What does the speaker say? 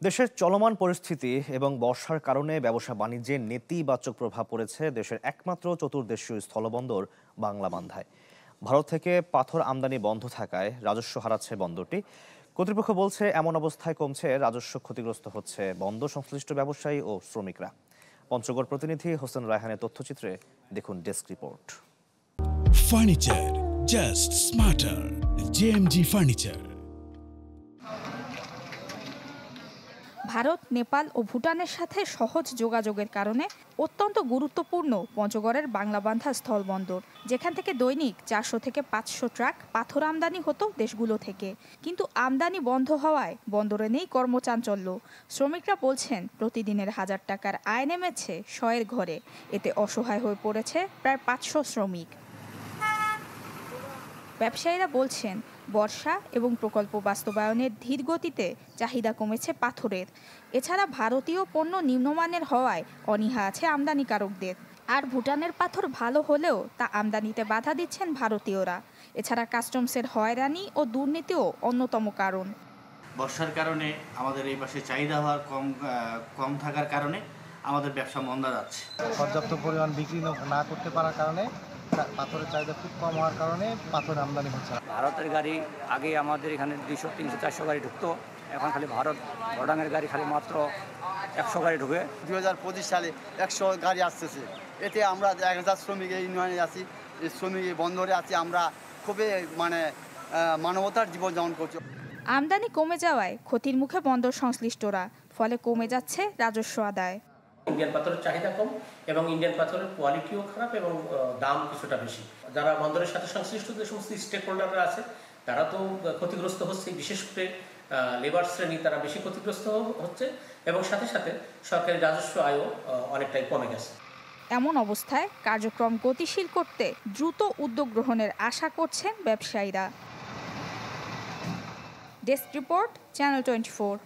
দেশের চলমান পরিস্থিতি এবং বর্ষার কারণে ব্যবসা বাণিজ্যে নেতিবাচক প্রভাব পড়েছে দেশের একমাত্র চতুর্দেশীয় স্থলবন্দর বাংলা বান্ধায়। ভারত থেকে পাথর আমদানি বন্ধ থাকায় রাজস্ব হারাচ্ছে বন্দরটি। কর্তৃপক্ষ বলছে এমন অবস্থায় কমছে রাজস্ব, ক্ষতিগ্রস্ত হচ্ছে বন্দর সংশ্লিষ্ট ব্যবসায়ী ও শ্রমিকরা। পঞ্চগড় প্রতিনিধি হোসেন রায়হানের তথ্যচিত্রে দেখুন desk report. Furniture just smarter, JMG furniture. Bharat, Nepal ও ভুটানের সাথে সহজ যোগাযোগের কারণে অত্যন্ত গুরুত্বপূর্ণ পঞ্চগড়ের বাংলাবান্ধা স্থলবন্দর, যেখান থেকে দৈনিক 400 থেকে 500 ট্রাক পাথর আমদানি হতো দেশগুলো থেকে। কিন্তু আমদানি বন্ধ হওয়ায় বন্দরে নেই কর্মচাঞ্চল্য। শ্রমিকরা বলছেন প্রতিদিনের 1000 টাকার আয় নেমেছে শয়ের ঘরে। এতে অসহায় হয়ে পড়েছে প্রায় 500 শ্রমিক। ব্যবসায়ীরা বলছেন বর্ষা এবং প্রকল্প বাস্তবায়নের ধীর গতিতে চাহিদা কমেছে পাথরের। এছাড়া ভারতীয় পণ্য নিম্নমানের হওয়ায় অনীহা আছে আমদানিকারকদের। আর ভুটানের পাথর ভালো হলেও তা আমদানিতে বাধা দিচ্ছেন ভারতীয়রা। এছাড়া কাস্টমসের হয়রানি ও দুর্নীতিও অন্যতম কারণ। বর্ষার কারণে আমাদের এই পাশে চাহিদা হওয়ার কম থাকার কারণে আমাদের ব্যবসা মন্দা যাচ্ছে। পর্যাপ্ত পরিমাণ বিক্রি না করতে পারার কারণে পাথরের চাহিদা খুব কম হওয়ার কারণে পাথর আমদানি হচ্ছে। ভারতের গাড়ি আগে আমাদের এখানে 200, 300, 400 গাড়ি ঢুকতো, এখন খালি বর্ডারের গাড়ি খালি মাত্র 100 গাড়ি ঢুকে। 2025 সালে 100 গাড়ি আসতেছে। এতে আমরা 1000 শ্রমিক এই ইউনিয়নে আছি, শ্রমিক বন্দরে আছি। আমরা খুবই মানবতার জীবনযাপন করছি। আমদানি কমে যাওয়ায় ক্ষতির মুখে বন্দর সংশ্লিষ্টরা, ফলে কমে যাচ্ছে রাজস্ব আদায়। ইন্ডিয়ান পাথরের চাহিদা কম এবং ইন্ডিয়ান পাথরের কোয়ালিটিও খারাপ এবং দাম কিছুটা বেশি। যারা বন্দরের সাথে সংশ্লিষ্ট যে সমস্ত স্টেক হোল্ডাররা আছে তারা তো ক্ষতিগ্রস্ত হচ্ছে, বিশেষ করে লেবার শ্রেণী তারা বেশি ক্ষতিগ্রস্ত হচ্ছে এবং সাথে সাথে সরকারি রাজস্ব আয়ও অনেকটাই কমে গেছে। এমন অবস্থায় কার্যক্রম গতিশীল করতে দ্রুত উদ্যোগ গ্রহণের আশা করছেন ব্যবসায়ীরা। Desk report, channel 24।